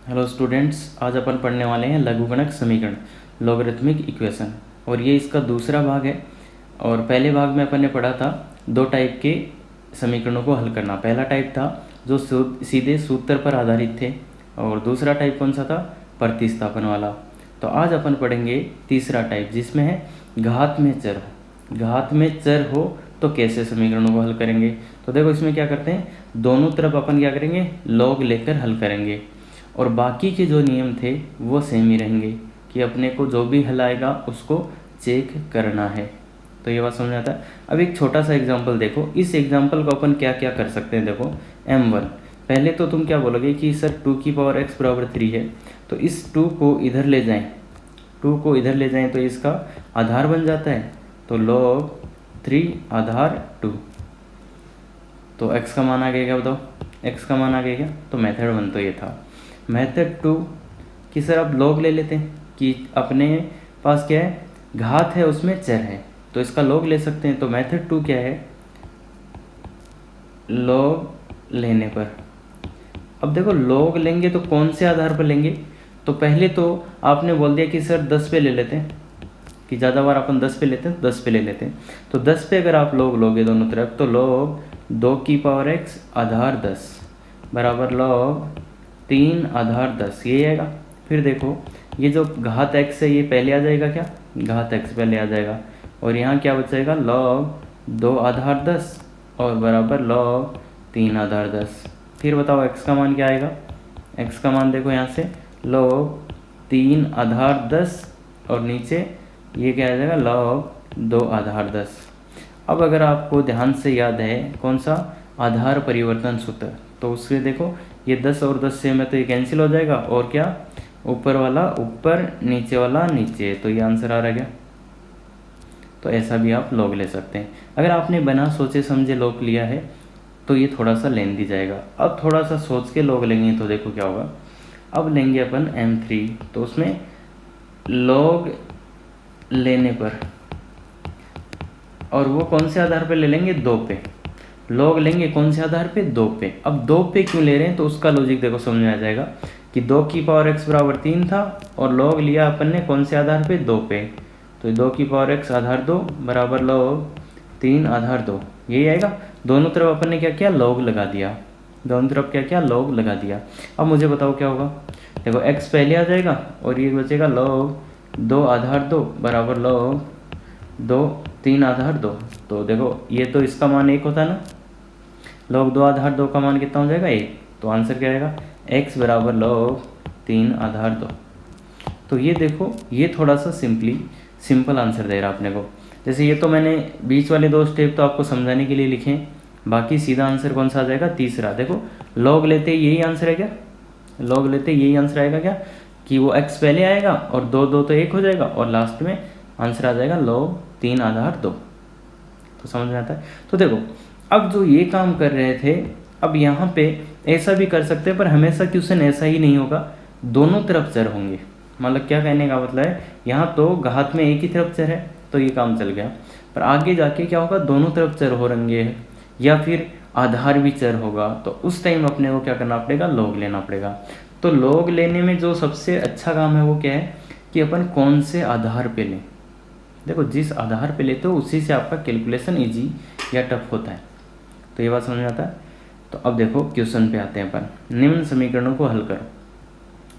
Hello students, आज अपन पढ़ने वाले हैं लघुगणक समीकरण लॉगरिथमिक इक्वेशन। और ये इसका दूसरा भाग है। और पहले भाग में अपन ने पढ़ा था दो टाइप के समीकरणों को हल करना। पहला टाइप था जो सीधे सूत्र पर आधारित थे, और दूसरा टाइप कौन सा था, प्रतिस्थापन वाला। तो आज अपन पढ़ेंगे तीसरा टाइप, जिसमें है घात में चर हो। घात में चर हो तो कैसे समीकरणों को हल करेंगे। तो देखो इसमें क्या करते हैं, दोनों तरफ अपन क्या करेंगे, लॉग लेकर हल करेंगे। और बाकी के जो नियम थे वो सेम ही रहेंगे कि अपने को जो भी हल आएगा उसको चेक करना है। तो ये बात समझ आता है। अब एक छोटा सा एग्जांपल देखो। इस एग्जांपल को अपन क्या क्या कर सकते हैं। देखो m1, पहले तो तुम क्या बोलोगे कि सर 2 की पावर x बराबर 3 है, तो इस 2 को इधर ले जाएं, 2 को इधर ले जाएं तो इसका आधार बन जाता है, तो log 3 आधार 2। तो x का मान आ गया क्या, बताओ x का मान आ गया क्या। तो मेथड 1 तो ये था। मेथड 2 कि सर अब लॉग ले लेते हैं कि अपने पास क्या है, घात है उसमें चर है, तो इसका लॉग ले सकते हैं। तो मेथड 2 क्या है, लॉग लेने पर। अब देखो लॉग लेंगे तो कौन से आधार पर लेंगे। तो पहले तो आपने बोल दिया कि सर 10 पे ले लेते हैं, कि ज़्यादा बार अपन 10 पे लेते हैं, 10 पे ले लेते हैं। तो 10 पे अगर आप लॉग लोगे दोनों तरफ, तो लॉग 2 की पावर x आधार 10 बराबर लॉग 3 आधार 10, ये आएगा। फिर देखो ये जो घात x है ये पहले आ जाएगा, क्या घात x पहले आ जाएगा, और यहाँ क्या बचेगा, log 2 आधार 10 और बराबर log 3 आधार 10। फिर बताओ x का मान क्या आएगा। x का मान देखो यहाँ से log 3 आधार 10 और नीचे ये क्या आ जाएगा, log 2 आधार 10। अब अगर आपको ध्यान से याद है कौन सा, आधार परिवर्तन सूत्र, तो उससे देखो ये 10 और 10 से में तो ये कैंसिल हो जाएगा, और क्या ऊपर वाला ऊपर नीचे वाला नीचे, तो ये आंसर आ रहा है। तो ऐसा भी आप लॉग ले सकते हैं। अगर आपने बिना सोचे समझे लॉग लिया है तो ये थोड़ा सा लेंदी जाएगा। अब थोड़ा सा सोच के लॉग लेंगे तो देखो क्या होगा। अब लेंगे अपन m3, तो उसमें लॉग लेने पर, और वो कौन से आधार पे ले लेंगे, 2 पे। लॉग लेंगे कौन से आधार पे, 2 पे। अब 2 पे क्यों ले रहे हैं, तो उसका लॉजिक देखो समझ में आ जाएगा कि 2 की पावर x बराबर 3 था, और लॉग लिया अपन ने कौन से आधार पे, 2 पे। तो 2 की पावर x आधार 2 बराबर लॉग 3 आधार 2, यही आएगा। दोनों तरफ अपन ने क्या किया, लॉग लगा दिया। दोनों तरफ क्या किया, लॉग लगा दिया। अब मुझे बताओ क्या होगा। देखो x पहले आ जाएगा और ये बचेगा लॉग 2 आधार 2 बराबर लॉग 2 3 आधार 2। तो देखो ये तो इसका मान 1 होता है ना, log 2 आधार 2 का मान कितना हो जाएगा, 1। तो आंसर क्या आएगा, x बराबर log 3 आधार 2। तो ये देखो ये थोड़ा सा सिंपल आंसर दे रहा अपने को। जैसे ये तो मैंने बीच वाले 2 स्टेप तो आपको समझाने के लिए लिखे, बाकी सीधा आंसर कौन सा आ जाएगा, तीसरा। देखो log लेते यही आंसर है क्या, log लेते यही आंसर आएगा क्या, कि वो x पहले आएगा और 2 2 तो 1 हो जाएगा, और लास्ट में आंसर आ जाएगा log 3 आधार 2। तो समझ में आता है। तो देखो अब जो ये काम कर रहे थे, अब यहाँ पे ऐसा भी कर सकते हैं, पर हमेशा क्वेश्चन ऐसा ही नहीं होगा, दोनों तरफ चर होंगे। मतलब क्या कहने का मतलब है, यहाँ तो घात में एक ही तरफ चर है तो ये काम चल गया, पर आगे जाके क्या होगा, दोनों तरफ चर हो रहेंगे, या फिर आधार भी चर होगा, तो उस टाइम अपने को क्या करना पड़ेगा, लॉग लेना पड़ेगा। तो लॉग लेने में जो सबसे अच्छा काम है वो क्या है, कि अपन कौन से आधार पे लें। देखो जिस आधार पे लेते हो उसी से आपका कैलकुलेशन ईजी या टफ होता है। तो ये बात समझ में आता है। तो अब देखो क्वेश्चन पे आते हैं अपन, निम्न समीकरणों को हल करो।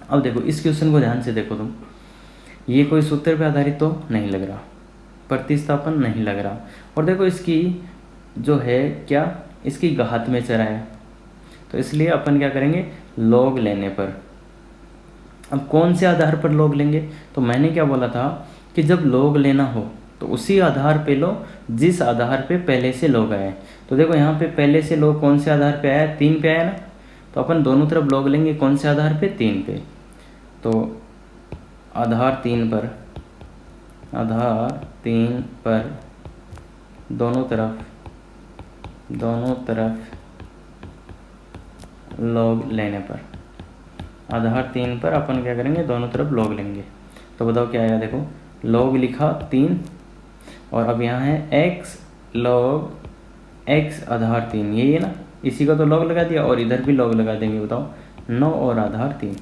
अब देखो इस क्वेश्चन को ध्यान से देखो तुम, ये कोई सूत्र पे आधारित तो नहीं लग रहा, प्रतिस्थापन नहीं लग रहा, और देखो इसकी जो है क्या, इसकी घात में चरा है, तो इसलिए अपन क्या करेंगे, लॉग लेने पर। अब कौन से आधार पर लॉग लेंगे, तो मैंने क्या बोला था कि जब लॉग लेना हो तो उसी आधार पे लो जिस आधार पे पहले से लॉग आया है। तो देखो यहाँ पे पहले से लॉग कौन से आधार पे आया है, 3 पे आया ना, तो अपन दोनों तरफ लॉग लेंगे कौन से आधार पे, 3 पे। तो आधार 3 पर, आधार 3 पर दोनों तरफ लॉग लेने पर, आधार 3 पर अपन क्या करेंगे, दोनों तरफ लॉग लेंगे। तो बताओ क्या आया, देखो लॉग लिखा 3, और अब यहाँ है x log x आधार 3, यही है ना, इसी का तो लॉग लगा दिया, और इधर भी लॉग लगा देंगे। बताओ 9 और आधार 3,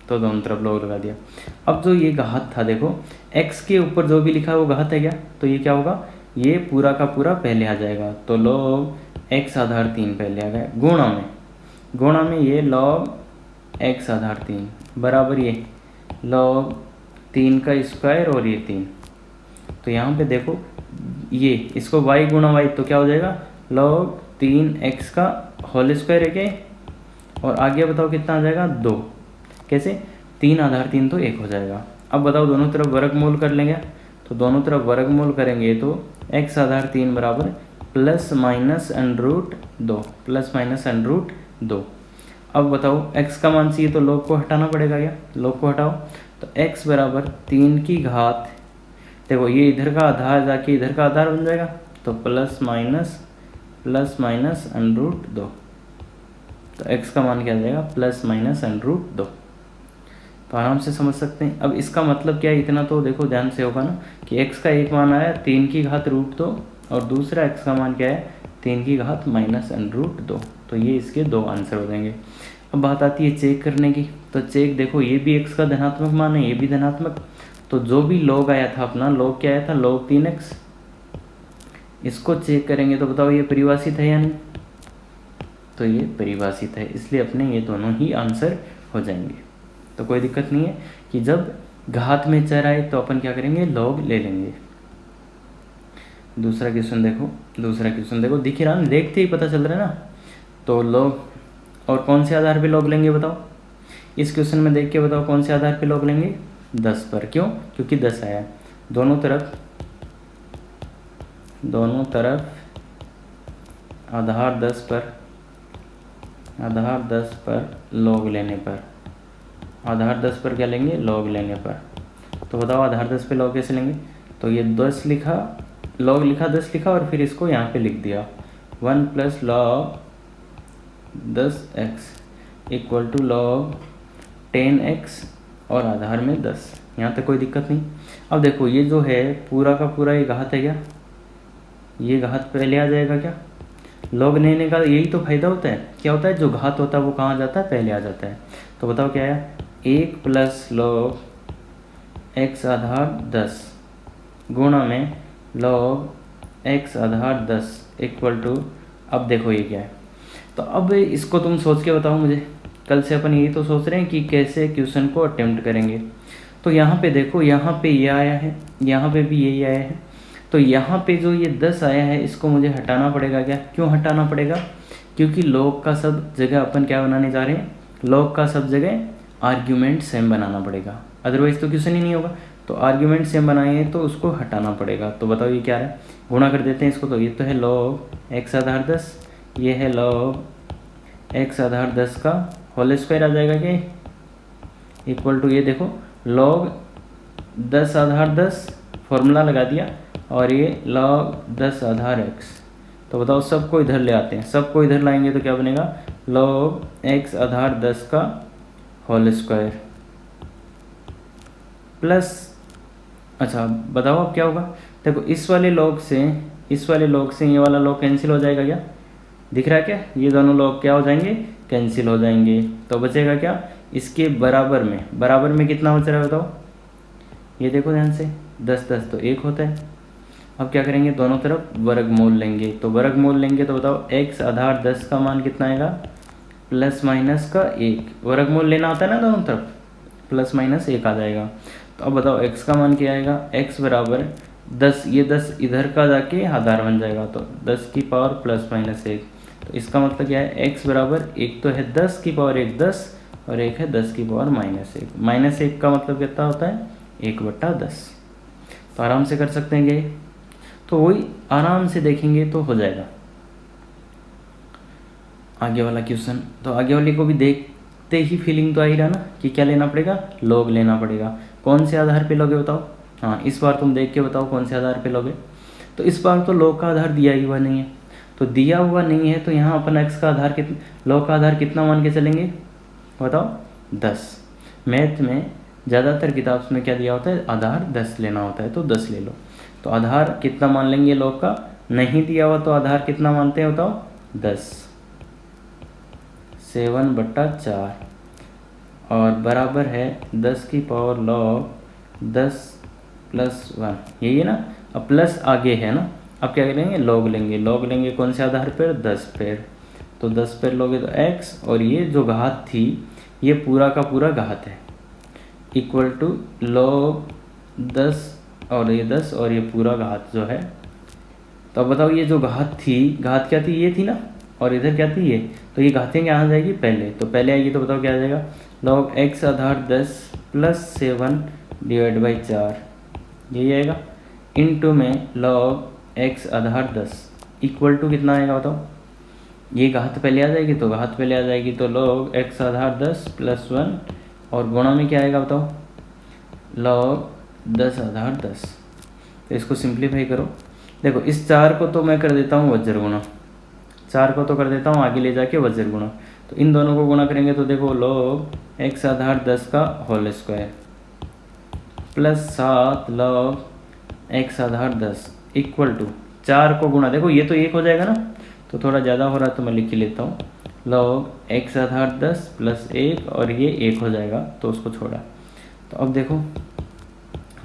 तो दोनों तरफ log लगा दिया। अब जो ये घात था देखो, x के ऊपर जो भी लिखा है वो घात है क्या, तो ये क्या होगा, ये पूरा का पूरा पहले आ जाएगा, तो log x आधार 3 पहले आ गया। गुणा में ये log x आधार 3 बराबर ये log 3 का स्क्वायर और ये 3। तो यहाँ पे देखो ये इसको y गुणा y तो क्या हो जाएगा, log 3x का होल स्क्वायर है क्या, और आगे बताओ कितना आ जाएगा 2। कैसे, 3 आधार 3 तो 1 हो जाएगा। अब बताओ दोनों तरफ वर्गमूल कर लेंगे, तो दोनों तरफ वर्गमूल करेंगे तो x आधार 3 बराबर प्लस माइनस √2 प्लस माइनस √2। अब बताओ x का मान चाहिए तो log को हटाना पड़ेगा क्या, log को हटाओ तो x बराबर 3 की घात, देखो ये इधर का आधार जाके इधर का आधार बन जाएगा, तो प्लस माइनस √2, तो x का मान क्या आ जाएगा प्लस माइनस √2। तो आराम से समझ सकते हैं। अब इसका मतलब क्या है, इतना तो देखो ध्यान से होगा ना कि x का एक मान आया 3 की घात √2 और दूसरा x का मान क्या है 3 की घात माइनस √2। तो ये इसके 2 आंसर हो जाएंगे। अब बात आती है चेक करने की, तो चेक देखो ये भी x का धनात्मक मान है, ये भी धनात्मक, तो जो भी log आया था अपना log क्या आया था log 3x, इसको चेक करेंगे तो बताओ ये परिभाषित है या नहीं, तो ये परिभाषित है, इसलिए अपने ये दोनों ही आंसर हो जाएंगे। तो कोई दिक्कत नहीं है कि जब घात में चर आए तो अपन क्या करेंगे log ले लेंगे। दूसरा क्वेश्चन देखो दिख रहा है, देखते ही पता चल रहा है ना, तो log और कौन से आधार पे log लेंगे बताओ, इस क्वेश्चन में देख के बताओ कौन से आधार पे log लेंगे 10 पर। क्यों, क्योंकि 10 आया, दोनों तरफ आधार 10 पर log लेने पर, आधार 10 पर क्या लेंगे log लेने पर। तो बताओ आधार 10 पे log कैसे लेंगे, तो ये 10 लिखा, log लिखा 10 लिखा और फिर इसको यहाँ पे लिख दिया 1 plus log 10x equal to log 10x और आधार में 10। यहाँ तक कोई दिक्कत नहीं। अब देखो ये जो है पूरा का पूरा ये घात है क्या, ये घात पहले आ जाएगा क्या, log लेने का यही तो फायदा होता है, क्या होता है जो घात होता है वो कहाँ जाता है, पहले आ जाता है। तो बताओ क्या है, 1 प्लस log x आधार 10 गुणा में log x आधार 10 इक्वल टू, अब देखो ये क्या है, तो अब इसको तुम सोच के बताओ मुझे, कल से अपन यही तो सोच रहे हैं कि कैसे क्वेश्चन को अटेम्प्ट करेंगे। तो यहाँ पे देखो, यहाँ पे ये आया है, यहाँ पे भी यही आया है, तो यहाँ पे जो ये 10 आया है इसको मुझे हटाना पड़ेगा क्या, क्यों हटाना पड़ेगा, क्योंकि log का सब जगह अपन क्या बनाने जा रहे हैं, log का सब जगह आर्ग्यूमेंट सेम बनाना पड़ेगा, अदरवाइज तो क्वेश्चन ही नहीं होगा। तो आर्ग्यूमेंट सेम बनाए तो उसको हटाना पड़ेगा। तो बताओ ये क्या है, गुणा कर देते हैं इसको, तो ये तो है log x आधार 10, ये है log x आधार 10 का होल स्क्वायर आ जाएगा क्या, इक्वल टू ये देखो log 10 आधार 10 फॉर्मूला लगा दिया और ये log 10 आधार x। तो बताओ सबको इधर ले आते हैं, सबको इधर लाएंगे तो क्या बनेगा log x आधार 10 का होल स्क्वायर प्लस, अच्छा बताओ अब क्या होगा, देखो इस वाले log से ये वाला log कैंसिल हो जाएगा क्या, दिख रहा है क्या, ये दोनों log क्या हो जाएंगे, कैंसिल हो जाएंगे। तो बचेगा क्या, इसके बराबर में कितना बच रहा है बताओ, ये देखो ध्यान से 10 10 तो 1 होता है। अब क्या करेंगे, दोनों तरफ वर्गमूल लेंगे, तो वर्गमूल लेंगे तो बताओ x आधार 10 का मान कितना आएगा, प्लस माइनस का 1, वर्गमूल लेना होता है ना दोनों तरफ, प्लस माइनस 1 आ जाएगा। तो अब बताओ x का मान क्या आएगा, x बराबर 10, ये 10 इधर का जाके आधार बन जाएगा, तो 10 की पावर प्लस माइनस 1। तो इसका मतलब क्या है, x बराबर एक तो है 10 की पावर 1 10 और एक है 10 की पावर -1। -1 का मतलब कितना होता है, 1/10। तो आराम से कर सकते हैं ये, तो वही आराम से देखेंगे तो हो जाएगा। आगे वाला क्वेश्चन, तो आगे वाले को भी देखते ही फीलिंग तो आ ही रहा ना कि क्या लेना पड़ेगा, log लेना पड़ेगा। कौन से आधार पे लोगे बताओ, हाँ इस बार तुम देख के बताओ कौन से आधार पे लोगे। तो इस बार तो log का आधार दिया ही हुआ नहीं है, तो दिया हुआ नहीं है तो यहाँ अपन x का आधार log का आधार कितना मान के चलेंगे बताओ, 10। मैथ में ज़्यादातर किताब में क्या दिया होता है, आधार 10 लेना होता है, तो 10 ले लो। तो आधार कितना मान लेंगे log का, नहीं दिया हुआ तो आधार कितना मानते हैं बताओ, 10, 7/4। और बराबर है 10 की पावर log 10 प्लस 1, यही है ना। अब प्लस आगे है ना, अब क्या करेंगे, log लेंगे। log लेंगे कौन से आधार पर, 10 पर। तो 10 पर लोगे तो x, और ये जो घात थी ये पूरा का पूरा घात है, इक्वल टू log 10 और ये 10 और ये पूरा घात जो है। तो अब बताओ ये जो घात थी, घात क्या थी, ये थी ना, और इधर क्या थी ये, तो ये घातें क्या आ जाएगी पहले, तो पहले आएगी तो बताओ क्या आ जाएगा, log x आधार 10 प्लस 7 डिवाइड बाई 4, यही आएगा, इनटू में log x आधार 10 इक्वल टू कितना आएगा बताओ, ये घात पहले आ जाएगी तो घात पहले आ जाएगी, तो log x आधार 10 प्लस 1 और गुणा में क्या आएगा बताओ, log 10 आधार 10। तो इसको सिंप्लीफाई करो, देखो इस 4 को तो मैं कर देता हूँ वज्र गुणा, 4 को तो कर देता हूँ आगे ले जाके वज्र गुणा, तो इन दोनों को गुणा करेंगे तो देखो log x आधार 10 का whole square plus 7 log x आधार 10 इक्वल टू 4 को गुणा, देखो ये तो 1 हो जाएगा ना, तो थोड़ा ज़्यादा हो रहा है तो मैं लिख ही लेता हूँ, log x आधार 10 प्लस 1 और ये 1 हो जाएगा तो उसको छोड़ा। तो अब देखो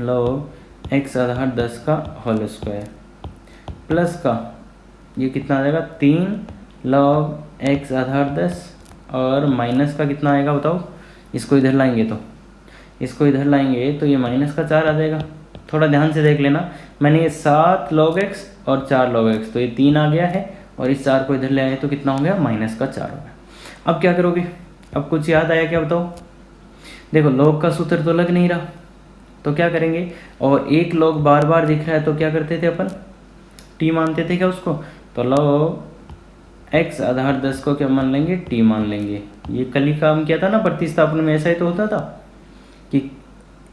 log x आधार 10 का होल स्क्वायर प्लस का ये कितना आ जाएगा 3 log x आधार 10 और माइनस का कितना आएगा बताओ, इसको इधर लाएंगे तो ये माइनस का 4 आ जाएगा। थोड़ा ध्यान से देख लेना, मैंने ये 7 log x और 4 log x, तो ये 3 आ गया है और इस 4 को इधर ले आए तो कितना हो गया, माइनस का 4 हो गया। अब क्या करोगे, अब कुछ याद आया क्या बताओ, देखो log का सूत्र तो लग नहीं रहा, तो क्या करेंगे, और एक log बार बार दिख रहा है तो क्या करते थे अपन, t मानते थे क्या उसको, तो log x आधार 10 को क्या मान लेंगे, t मान लेंगे। ये कल ही काम किया था ना प्रतिस्थापन में, ऐसा ही तो होता था कि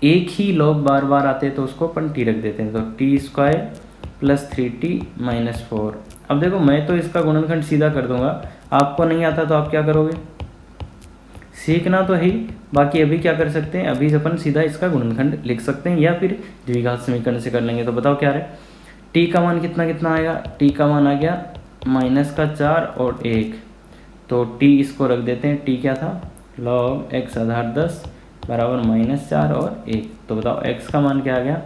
एक ही log बार बार आते तो उसको अपन t रख देते हैं, तो t square plus 3t minus 4। अब देखो मैं तो इसका गुणनखंड सीधा कर दूंगा, आपको नहीं आता तो आप क्या करोगे, सीखना तो है, बाकी अभी क्या कर सकते हैं, अभी अपन सीधा इसका गुणनखंड लिख सकते हैं या फिर द्विघात समीकरण से कर लेंगे। तो बताओ क्या है, t का मान कितना कितना आएगा, t का मान आ गया माइनस का 4 और 1, तो t इसको रख देते हैं, t क्या था, log x आधार 10 बराबर माइनस 4 और 1। तो बताओ x का मान क्या आ गया,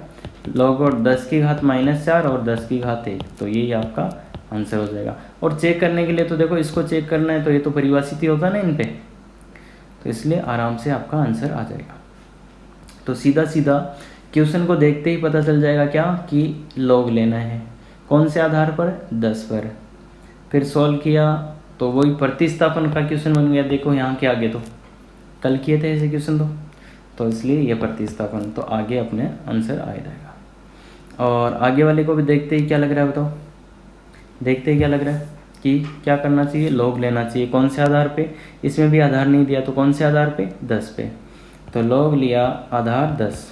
log और 10 की घात माइनस 4 और 10 की घात 1, तो यही आपका आंसर हो जाएगा। और चेक करने के लिए तो देखो इसको चेक करना है तो ये तो परिभाषित ही होता है ना इन पे, तो इसलिए आराम से आपका आंसर आ जाएगा। तो सीधा सीधा क्वेश्चन को देखते ही पता चल जाएगा क्या कि log लेना है, कौन से आधार पर, 10 पर। फिर सॉल्व किया तो वही प्रतिस्थापन का क्वेश्चन बन गया, देखो यहाँ के आगे तो कल किए थे ऐसे क्वेश्चन तो इसलिए ये प्रतिस्थापन, तो आगे अपने आंसर आ जाएगा। और आगे वाले को भी देखते ही क्या लग रहा है बताओ, देखते ही क्या लग रहा है कि क्या करना चाहिए, log लेना चाहिए, कौन से आधार पे, इसमें भी आधार नहीं दिया तो कौन से आधार पे, 10 पे, तो log लिया आधार 10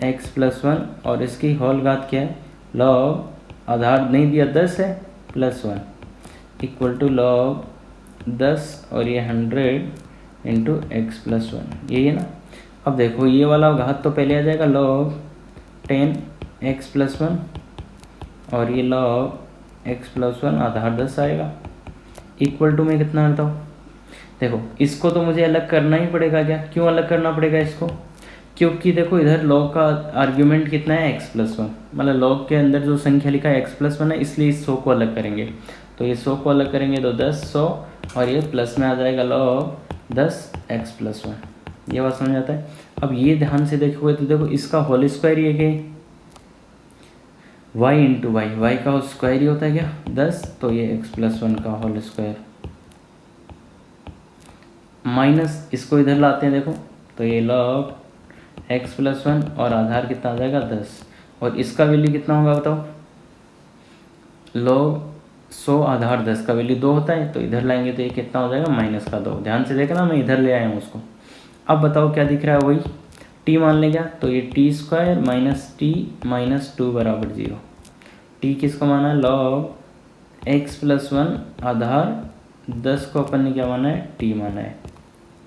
x प्लस 1 और इसकी होल घात क्या है, log आधार नहीं दिया 10 है प्लस 1 इक्वल टू log 10 और ये 100 इंटू एक्स प्लस 1, यही है ना। अब देखो ये वाला घात तो पहले आ जाएगा log 10 x प्लस 1 और ये log x प्लस 1 आधार 10 आएगा, इक्वल टू में कितना आता हो, देखो इसको तो मुझे अलग करना ही पड़ेगा, क्या क्यों अलग करना पड़ेगा इसको, क्योंकि देखो इधर log का आर्ग्यूमेंट कितना है, x प्लस 1, मतलब log के अंदर जो संख्या लिखा है x प्लस 1 है, इसलिए इस 100 को अलग करेंगे, तो ये 100 को अलग करेंगे तो 10 100 और ये प्लस में आ जाएगा log 10 x प्लस 1, ये बात समझ आता है। अब ये ध्यान से देखोगे तो देखो इसका होल स्क्वायर ये क्या, y इंटू वाई, वाई का स्क्वायर ही होता है क्या 10, तो ये x प्लस 1 का होल स्क्वायर माइनस इसको इधर लाते हैं देखो, तो ये log x प्लस 1 और आधार कितना आ जाएगा 10 और इसका वैल्यू कितना होगा बताओ, log 100 आधार 10 का वैल्यू 2 होता है, तो इधर लाएंगे तो ये कितना हो जाएगा माइनस का 2, ध्यान से देखना मैं इधर ले आया हूँ उसको। अब बताओ क्या दिख रहा है, वही t मान लेगा तो ये t square minus T minus 2 बराबर 0, t किसको माना है, log x प्लस 1 आधार 10 को अपन ने क्या माना है, t माना है,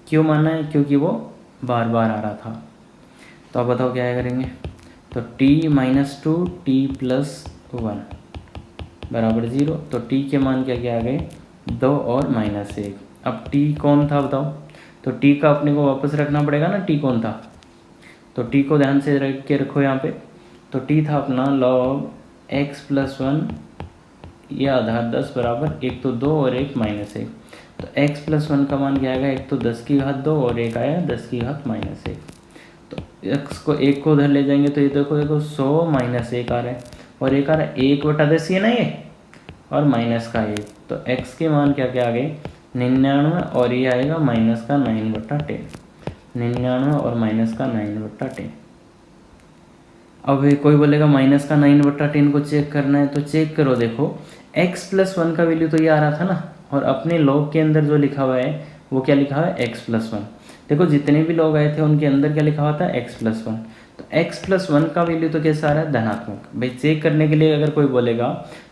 क्यों माना है, क्योंकि वो बार बार आ रहा था। तो अब बताओ क्या करेंगे, तो t माइनस 2 t प्लस 1 बराबर 0, तो t के मान क्या क्या आ गए 2 और माइनस 1। अब t कौन था बताओ, तो टी का अपने को वापस रखना पड़ेगा ना, टी कौन था, तो टी को ध्यान से रख के रखो यहाँ पे। तो टी था अपना log x+1, ये आधार 10 बराबर, एक तो 2 और एक -1। तो x+1 का मान क्या आएगा, एक तो 10⁻2 और एक आया 10⁻1। तो x को 1 को उधर ले जाएंगे तो ये देखो 100 - 1 आ रहा है, और एक आ रहा है 1/10 ये ना ये, और माइनस का 1। तो x के मान क्या क्या आ गए 99, और ये आएगा -9/10, 99 और -9/10। अब कोई बोलेगा -9/10 को चेक करना है, तो चेक करो, देखो x+1 का वैल्यू तो ये आ रहा था ना, और अपने लॉग के अंदर जो लिखा हुआ है वो क्या लिखा हुआ है x+1। देखो जितने भी लोग आए थे उनके अंदर क्या लिखा हुआ था x+1। तो x+1 का वैल्यू तो कैसा आ रहा है धनात्मक। भाई चेक करने के लिए अगर कोई बोलेगा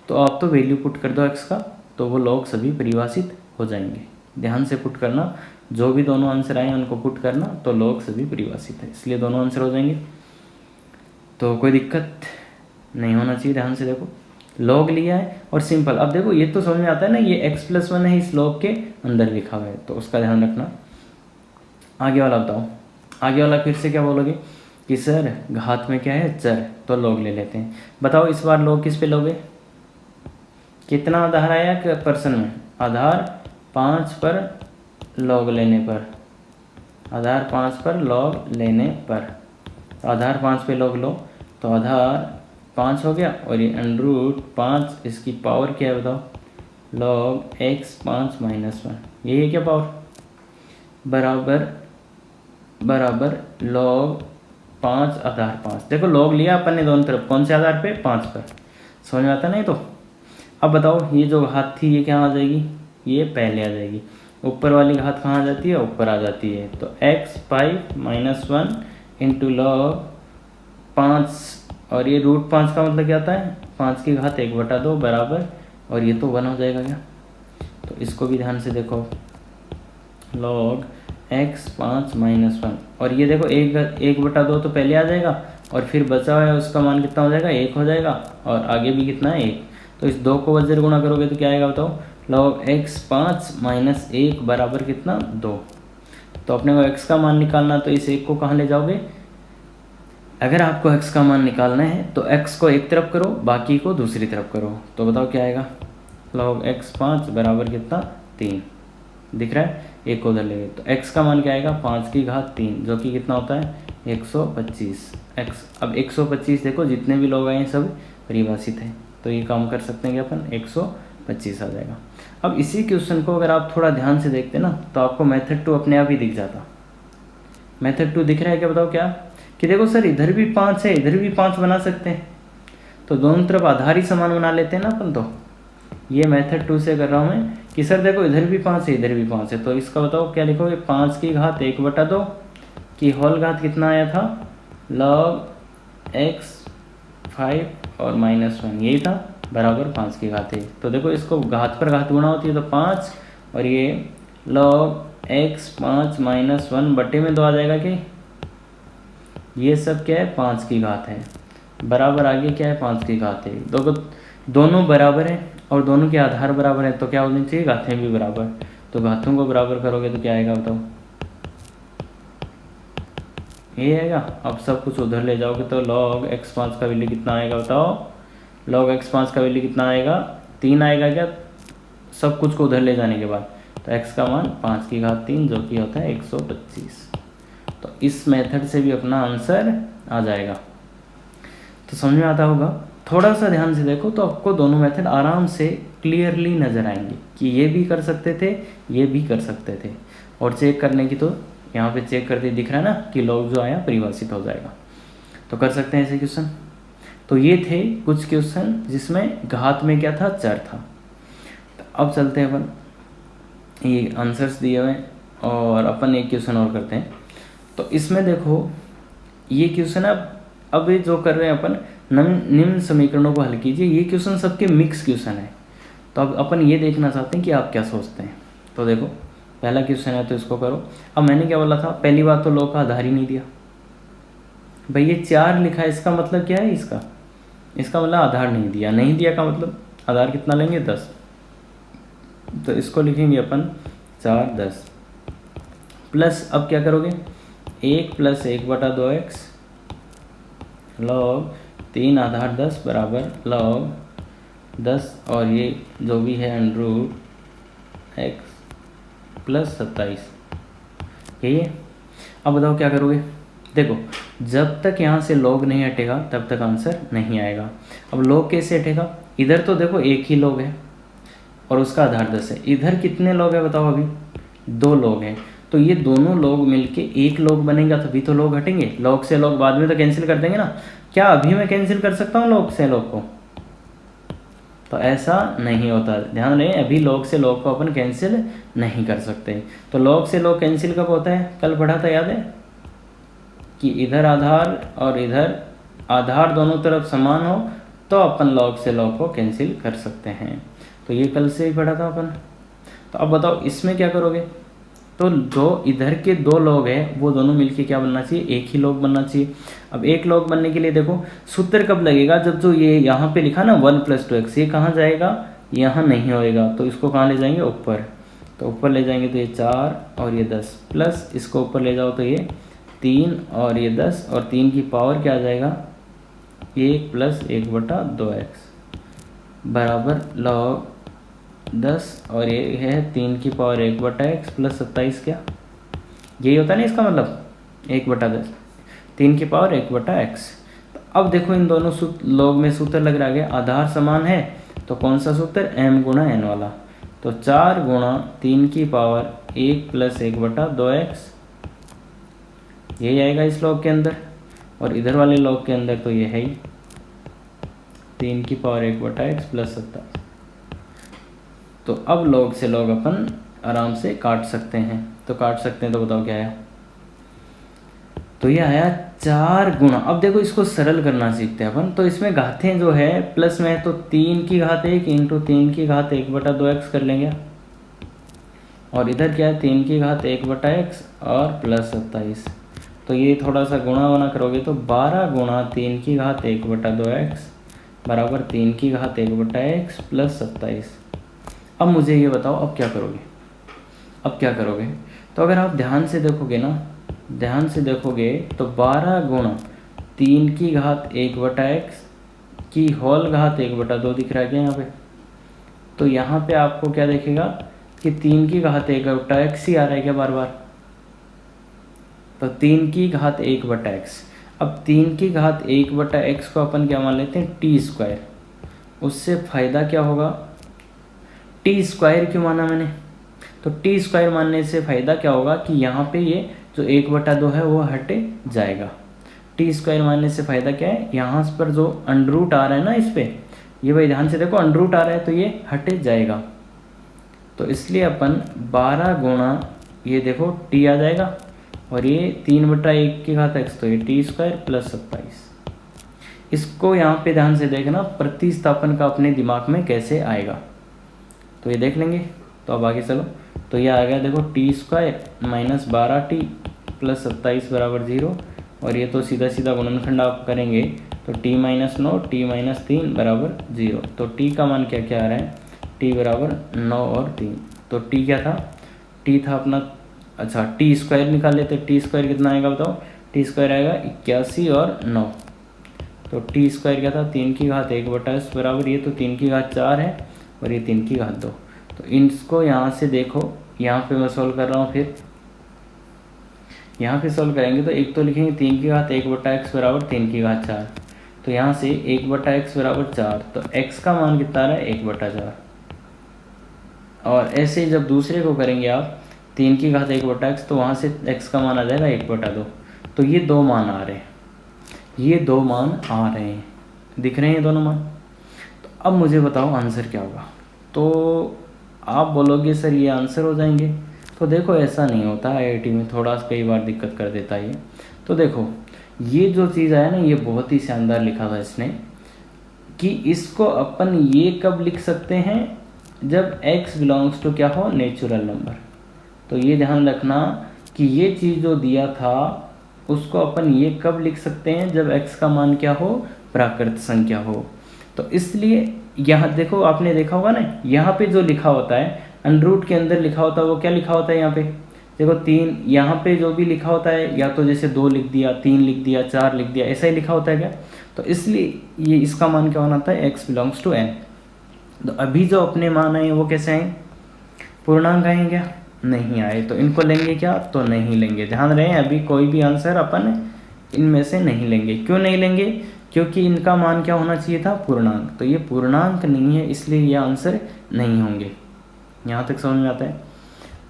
तो आप तो वैल्यू पुट कर दो x का, तो वो लॉग सभी परिभाषित हो जाएंगे। ध्यान से पुट करना, जो भी दोनों आंसर आए उनको पुट करना, तो लॉग सभी परिभाषित है, इसलिए दोनों आंसर हो जाएंगे। तो कोई दिक्कत नहीं होना चाहिए। ध्यान से देखो, लॉग लिया है और सिंपल। अब देखो ये तो समझ में आता है ना, ये x+1 है इस लॉग के अंदर लिखा हुआ है, तो उसका ध्यान रखना। आगे वाला बताओ, आगे वाला फिर से क्या बोलोगे कि सर घात में क्या है चर, तो लॉग ले लेते हैं। बताओ इस बार लॉग किस पे लोगे, कितना आधार आया पर्सन में, आधार 5 पर लॉग लेने पर, आधार 5 पर लॉग लेने पर, आधार 5 पे लॉग लो, तो आधार 5 हो गया, और ये √5 इसकी पावर क्या है बताओ, log x5 - 1, ये है क्या पावर, बराबर log 5 आधार 5। देखो लॉग लिया अपन ने दोनों तरफ, कौन से आधार पे 5 पर, समझ में आता नहीं। तो अब बताओ ये जो घात थी ये क्या आ जाएगी, ये पहले आ जाएगी, ऊपर वाली घात कहाँ आ जाती है, ऊपर आ जाती है। तो x5 - 1 इंटू log 5, और ये √5 का मतलब क्या आता है 5 की घात 1/2 बराबर, और ये तो 1 हो जाएगा क्या। तो इसको भी ध्यान से देखो, log x5 - 1, और ये देखो 1/2 तो पहले आ जाएगा, और फिर बचा हुआ है उसका मान कितना हो जाएगा 1 हो जाएगा, और आगे भी कितना है 1। तो इस 2 को वज्र गुणा करोगे तो क्या आएगा बताओ, log x5 - 1 बराबर कितना 2। तो अपने को x का मान निकालना, तो इस 1 को कहाँ ले जाओगे, अगर आपको x का मान निकालना है तो x को एक तरफ करो, बाकी को दूसरी तरफ करो। तो बताओ क्या आएगा, log x5 बराबर कितना 3, दिख रहा है, एक को उधर ले गए, तो x का मान क्या आएगा 5 की घात 3, जो कि कितना होता है 125 x। अब 125 देखो जितने भी लोग आए सब परिभाषित है, तो ये काम कर सकते हैं कि अपन 125 आ जाएगा। अब इसी क्वेश्चन को अगर आप थोड़ा ध्यान से देखते ना, तो आपको मेथड 2 अपने आप ही दिख जाता। मेथड 2 दिख रहा है क्या, बताओ क्या, कि देखो सर इधर भी 5 है, इधर भी 5 बना सकते हैं, तो दोनों तरफ आधार ही समान बना लेते हैं ना अपन। तो ये मेथड 2 से कर रहा हूँ मैं, कि सर देखो इधर भी 5 है, इधर भी 5 है, तो इसका बताओ क्या लिखोगे, 5 की घात 1/2 की होल घात कितना आया था, log x5 और -1 यही था, बराबर 5 की घात 1। तो देखो इसको घात पर घात गुणा होती है तो 5, और ये log x5 - 1 बटे में 2 आ जाएगा कि ये सब क्या है 5 की घात है, बराबर आगे क्या है 5 की घात है। दोनों बराबर है और दोनों के आधार बराबर है, तो क्या होनी चाहिए घातें भी बराबर। तो घातों को बराबर करोगे तो क्या आएगा बताओ, ये आएगा। अब सब कुछ उधर ले जाओगे तो log x5 का वैल्यू कितना आएगा बताओ, log x5 का वैल्यू कितना आएगा 3 आएगा क्या, सब कुछ को उधर ले जाने के बाद। तो x का मान 5 की घात 3, जो कि होता है 125। तो इस मेथड से भी अपना आंसर आ जाएगा। तो समझ में आता होगा, थोड़ा सा ध्यान से देखो तो आपको दोनों मेथड आराम से क्लियरली नज़र आएंगे कि ये भी कर सकते थे, ये भी कर सकते थे। और चेक करने की तो यहाँ पे चेक करते दिख रहा है ना कि log जो आया परिभाषित हो जाएगा, तो कर सकते हैं ऐसे क्वेश्चन। तो ये थे कुछ क्वेश्चन जिसमें घात में क्या था चर था। तो अब चलते हैं अपन, ये आंसर्स दिए हुए और अपन एक क्वेश्चन और करते हैं। तो इसमें देखो ये क्वेश्चन अब जो कर रहे हैं अपन, निम्न समीकरणों को हल कीजिए। ये क्वेश्चन सबके मिक्स क्वेश्चन है, तो अब अपन ये देखना चाहते हैं कि आप क्या सोचते हैं। तो देखो पहला क्वेश्चन है तो इसको करो। अब मैंने क्या बोला था, पहली बात तो log का आधार ही नहीं दिया भाई, ये 4 लिखा है, इसका मतलब क्या है, इसका मतलब आधार नहीं दिया। नहीं दिया का मतलब आधार कितना लेंगे 10, तो इसको लिखेंगे अपन 4 10। प्लस अब क्या करोगे, 1 प्लस 1/2x log 3 आधार 10 बराबर log 10 और ये जो भी है √x प्लस 27, यही है। अब बताओ क्या करोगे। देखो जब तक यहाँ से log नहीं हटेगा तब तक आंसर नहीं आएगा। अब log कैसे हटेगा, इधर तो देखो एक ही log है और उसका आधार 10 है, इधर कितने log है बताओ, अभी 2 log हैं, तो ये दोनों log मिलके एक log बनेगा तभी तो log हटेंगे। log से log बाद में तो कैंसिल कर देंगे ना, क्या अभी मैं कैंसिल कर सकता हूँ log से log को, तो ऐसा नहीं होता, ध्यान रहे, अभी log से log को अपन कैंसिल नहीं कर सकते। तो log से log कैंसिल कब होता है, कल पढ़ा था याद है कि इधर आधार और इधर आधार दोनों तरफ समान हो तो अपन log से log को कैंसिल कर सकते हैं। तो ये कल से ही पढ़ा था अपन। तो अब बताओ इसमें क्या करोगे, तो जो इधर के 2 log हैं वो दोनों मिलके क्या बनना चाहिए, एक ही log बनना चाहिए। अब एक log बनने के लिए देखो सूत्र कब लगेगा, जब जो ये यहाँ पे लिखा ना 1 + 2x, ये कहाँ जाएगा, यहाँ नहीं होएगा, तो इसको कहाँ ले जाएंगे, ऊपर। तो ऊपर ले जाएंगे तो ये 4 और ये 10 प्लस इसको ऊपर ले जाओ तो ये 3 और ये 10 और 3 की पावर क्या आ जाएगा, 1 + 1/2x बराबर log 10 और ये है 3 की पावर 1/x प्लस 27, क्या यही होता है ना इसका मतलब 1/10, 3 की पावर 1/x। तो अब देखो इन दोनों log में सूत्र लग रहा है, आधार समान है तो कौन सा सूत्र, m गुणा n वाला। तो 4 गुणा 3 की पावर 1 + 1/2x, यही आएगा इस log के अंदर, और इधर वाले log के अंदर तो ये है ही 3 की पावर 1/x प्लस 27। तो अब log से log अपन आराम से काट सकते हैं, तो काट सकते हैं, तो बताओ क्या आया, तो ये आया 4 गुणा। अब देखो इसको सरल करना सीखते हैं अपन, तो इसमें घातें जो है प्लस में है तो 3 की घात 1 इंटू 3 की घात 1/2x कर लेंगे, और इधर क्या है 3 की घात 1/x और प्लस 27, तो ये थोड़ा सा गुणा वना करोगे तो 12 गुणा 3 की घात 1/2x बराबर 3 की घात 1/x प्लस 27। अब मुझे ये बताओ अब क्या करोगे, अब क्या करोगे, तो अगर आप ध्यान से देखोगे ना, ध्यान से देखोगे तो 12 गुणा 3 की घात 1/x की होल घात 1/2 दिख रहा है क्या यहाँ पे, तो यहाँ पे आपको क्या देखेगा कि 3 की घात 1/x ही आ रहा है क्या बार बार, तो 3 की घात 1/x। अब 3 की घात 1/x को अपन क्या मान लेते हैं, t², उससे फ़ायदा क्या होगा, t² क्यों माना मैंने, तो t² मानने से फ़ायदा क्या होगा कि यहाँ पे ये जो 1/2 है वो हट जाएगा। t² मानने से फ़ायदा क्या है, यहाँ पर जो अंडर आ रहा है ना इस पर, ये भाई ध्यान से देखो अंडर आ रहा है तो ये हट जाएगा, तो इसलिए अपन 12 गुणा ये देखो t आ जाएगा और ये 3/1 की घात x, तो ये t² प्लस 27। इसको यहाँ पे ध्यान से देखना प्रतिस्थापन का अपने दिमाग में कैसे आएगा, तो ये देख लेंगे। तो अब आगे चलो, तो ये आ गया देखो t² माइनस 12t प्लस 27 बराबर 0, और ये तो सीधा सीधा गुणनखंड आप करेंगे तो t - 9 t - 3 बराबर 0, तो t का मान क्या क्या आ रहा है, t बराबर 9 और 3, तो t क्या था, t था अपना, अच्छा t² निकाल लेते, t² कितना आएगा बताओ, t² आएगा 81 और 9, तो t² क्या था 3 की घात 1/s बराबर, ये तो 3 की घात 4 है और ये 3 की घात 2, तो इसको यहाँ से देखो, यहाँ पे मैं सोल्व कर रहा हूँ, फिर यहाँ पे सोल्व करेंगे तो एक तो लिखेंगे 3 की घात 1/x बराबर 3 की घात 4, तो यहाँ से 1/x बराबर 4, तो x का मान कितना आ रहा है 1/4, और ऐसे जब दूसरे को करेंगे आप 3 की घात 1/x, तो वहाँ से x का मान आ जाएगा 1/2, तो ये 2 मान आ रहे हैं, ये 2 मान आ रहे हैं, दिख रहे हैं ये दोनों मान। तो अब मुझे बताओ आंसर क्या होगा, तो आप बोलोगे सर ये आंसर हो जाएंगे, तो देखो ऐसा नहीं होता, आईआईटी में थोड़ा कई बार दिक्कत कर देता है ये। तो देखो ये जो चीज़ आया ना, ये बहुत ही शानदार लिखा था इसने, कि इसको अपन ये कब लिख सकते हैं, जब x बिलोंग्स टू क्या हो, नेचुरल नंबर। तो ये ध्यान रखना कि ये चीज़ जो दिया था उसको अपन ये कब लिख सकते हैं, जब x का मान क्या हो, प्राकृत संख्या हो। तो इसलिए यहाँ देखो, आपने देखा होगा ना, यहाँ पे जो लिखा होता है अंडर रूट के अंदर लिखा होता है वो क्या लिखा होता है यहाँ पे, देखो 3 यहाँ पे जो भी लिखा होता है या तो जैसे 2 लिख दिया, 3 लिख दिया, 4 लिख दिया, ऐसा ही लिखा होता है क्या? तो इसलिए ये इसका मान क्या होना था? x belongs to n। तो अभी जो अपने मान आए वो कैसे आए? पूर्णांक आए क्या? नहीं आए। तो इनको लेंगे क्या? तो नहीं लेंगे। ध्यान रहे अभी कोई भी आंसर अपन इनमें से नहीं लेंगे। क्यों नहीं लेंगे? क्योंकि इनका मान क्या होना चाहिए था? पूर्णांक। तो ये पूर्णांक नहीं है, इसलिए ये आंसर नहीं होंगे। यहाँ तक समझ में आता है?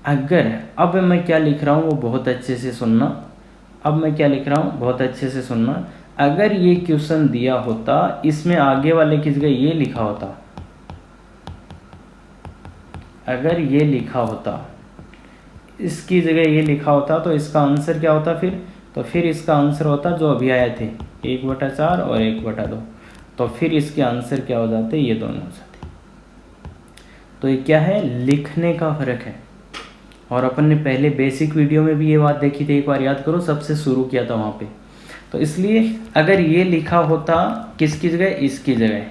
अगर अब मैं क्या लिख रहा हूँ वो बहुत अच्छे से सुनना। अब मैं क्या लिख रहा हूँ बहुत अच्छे से सुनना। अगर ये क्वेश्चन दिया होता, इसमें आगे वाले की जगह ये लिखा होता, अगर ये लिखा होता, इसकी जगह ये लिखा होता, तो इसका आंसर क्या होता फिर? तो फिर इसका आंसर होता जो अभी आए थे 1/4 और 1/2। तो फिर इसके आंसर क्या हो जाते? ये दोनों हो जाते। तो ये क्या है? लिखने का फ़र्क है। और अपन ने पहले बेसिक वीडियो में भी ये बात देखी थी, एक बार याद करो, सबसे शुरू किया था वहाँ पे। तो इसलिए अगर ये लिखा होता किसकी जगह? इसकी जगह,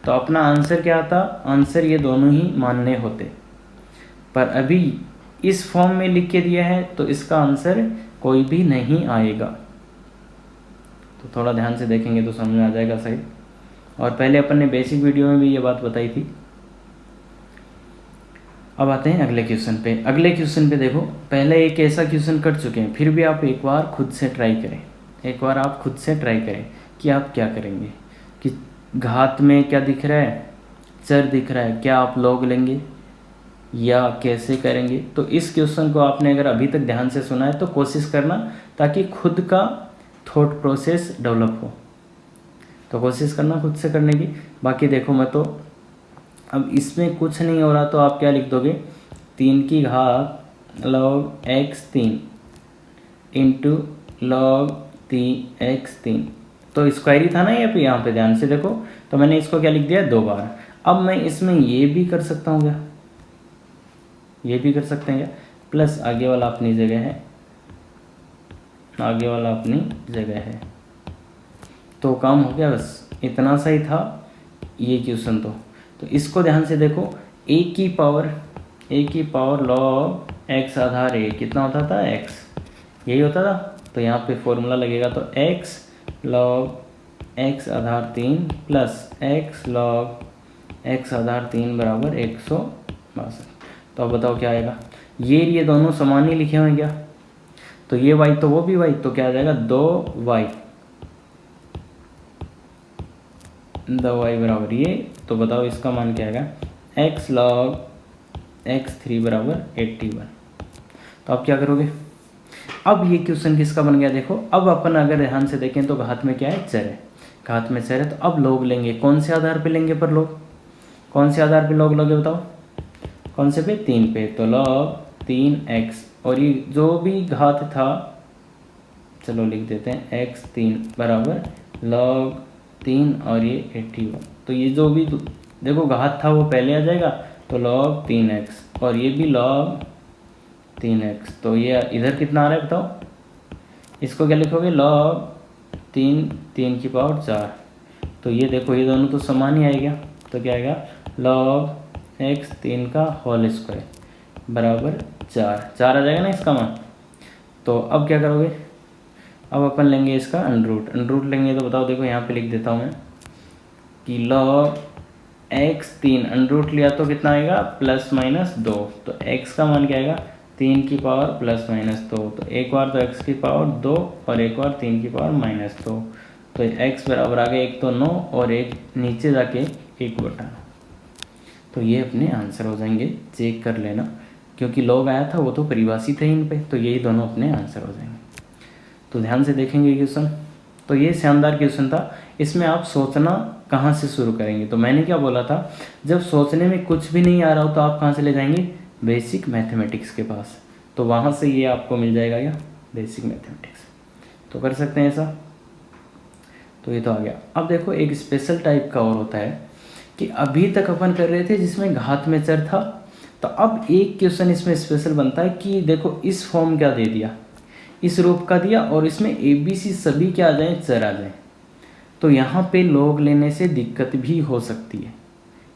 तो अपना आंसर क्या आता? आंसर ये दोनों ही मानने होते। पर अभी इस फॉर्म में लिख के दिया है तो इसका आंसर कोई भी नहीं आएगा। तो थोड़ा ध्यान से देखेंगे तो समझ में आ जाएगा सही। और पहले अपन ने बेसिक वीडियो में भी ये बात बताई थी। अब आते हैं अगले क्वेश्चन पे। अगले क्वेश्चन पे देखो, पहले एक ऐसा क्वेश्चन कर चुके हैं, फिर भी आप एक बार खुद से ट्राई करें। एक बार आप खुद से ट्राई करें कि आप क्या करेंगे। कि घात में क्या दिख रहा है? चर दिख रहा है। क्या आप लॉग लेंगे या कैसे करेंगे? तो इस क्वेश्चन को आपने अगर अभी तक ध्यान से सुना है तो कोशिश करना, ताकि खुद का थॉट प्रोसेस डेवलप हो। तो कोशिश करना खुद से करने की। बाकी देखो, मैं तो अब इसमें कुछ नहीं हो रहा तो आप क्या लिख दोगे? 3 की घात log x3 into log 3x3। तो स्क्वायर ही था ना ये पे, यहाँ पे ध्यान से देखो। तो मैंने इसको क्या लिख दिया? 2 बार। अब मैं इसमें ये भी कर सकता हूँ क्या? ये भी कर सकते हैं क्या? प्लस आगे वाला अपनी जगह है, आगे वाला अपनी जगह है। तो काम हो गया, बस इतना सा ही था ये क्वेश्चन। तो इसको ध्यान से देखो, a की power log x Aadhaar a कितना होता था? x, यही होता था। तो यहाँ पे फॉर्मूला लगेगा, तो x log x आधार 3 प्लस x log x आधार 3 बराबर 162। तो अब बताओ क्या आएगा? ये दोनों समान ही लिखे हुए क्या? तो ये y तो वो भी y, तो क्या आ जाएगा? 2y, 2y बराबर ये। तो बताओ इसका मान क्या आएगा? x log x3 बराबर 81। तो आप क्या करोगे? अब ये क्वेश्चन किसका बन गया? देखो, अब अपन अगर ध्यान से देखें तो घात में क्या है? चर है। घात में चर है, तो अब लॉग लेंगे। कौन से आधार पे लेंगे? पर लॉग कौन से आधार पे लॉग लोगे? बताओ कौन से पे? 3 पे। तो log 3x, और ये जो भी घात था, चलो लिख देते हैं x3 बराबर log 3 और ये 81। तो ये जो भी देखो घात था वो पहले आ जाएगा, तो log 3x, और ये भी log 3x। तो ये इधर कितना आ रहा है बताओ? इसको क्या लिखोगे? log 3 की पावर 4। तो ये देखो ये दोनों तो समान ही आएगा। तो क्या आएगा? log x 3 का होल स्क्वायर बराबर 4 आ जाएगा ना इसका मान। तो अब क्या करोगे? अब अपन लेंगे इसका अंडर रूट लेंगे। तो बताओ, देखो यहाँ पे लिख देता हूँ मैं कि log x 3 अंडर रूट लिया तो कितना आएगा? +-2। तो x का मान क्या आएगा? 3 की पावर +-2। तो एक बार तो x की पावर 2 और एक बार 3 की पावर -2। तो x बराबर आ गया, एक तो 9 और एक नीचे जाके 1/9। तो ये अपने आंसर हो जाएंगे। चेक कर लेना, क्योंकि log आया था वो तो परिभाषित है इन पे, तो यही दोनों अपने आंसर हो जाएंगे। तो ध्यान से देखेंगे क्वेश्चन। तो ये शानदार क्वेश्चन था। इसमें आप सोचना कहाँ से शुरू करेंगे? तो मैंने क्या बोला था, जब सोचने में कुछ भी नहीं आ रहा हो तो आप कहाँ से ले जाएंगे? बेसिक मैथमेटिक्स के पास। तो वहाँ से ये आपको मिल जाएगा क्या? Basic mathematics. तो कर सकते हैं ऐसा। तो ये तो आ गया। अब देखो, एक स्पेशल टाइप का और होता है कि अभी तक अपन कर रहे थे जिसमें घात में चर था। तो अब एक क्वेश्चन इसमें स्पेशल बनता है कि देखो इस फॉर्म क्या दे दिया, इस रूप का दिया, और इसमें ABC सभी क्या आ जाए? चर आ जाए। तो यहाँ पे लॉग लेने से दिक्कत भी हो सकती है,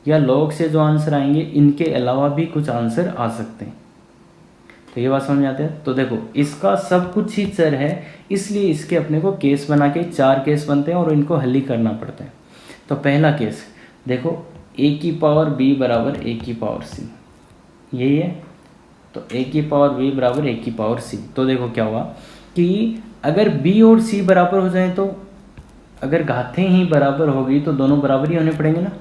या लॉग से जो आंसर आएंगे इनके अलावा भी कुछ आंसर आ सकते हैं। तो ये बात समझ में आती है। तो देखो इसका सब कुछ ही चर है, इसलिए इसके अपने को केस बना के 4 केस बनते हैं और इनको हल ही करना पड़ता है। तो पहला केस देखो a की पावर b बराबर a की पावर c, यही है। तो a की पावर b बराबर a की पावर c। तो देखो क्या हुआ कि अगर b और c बराबर हो जाए, तो अगर घातें ही बराबर होगी तो दोनों बराबर ही होने पड़ेंगे ना।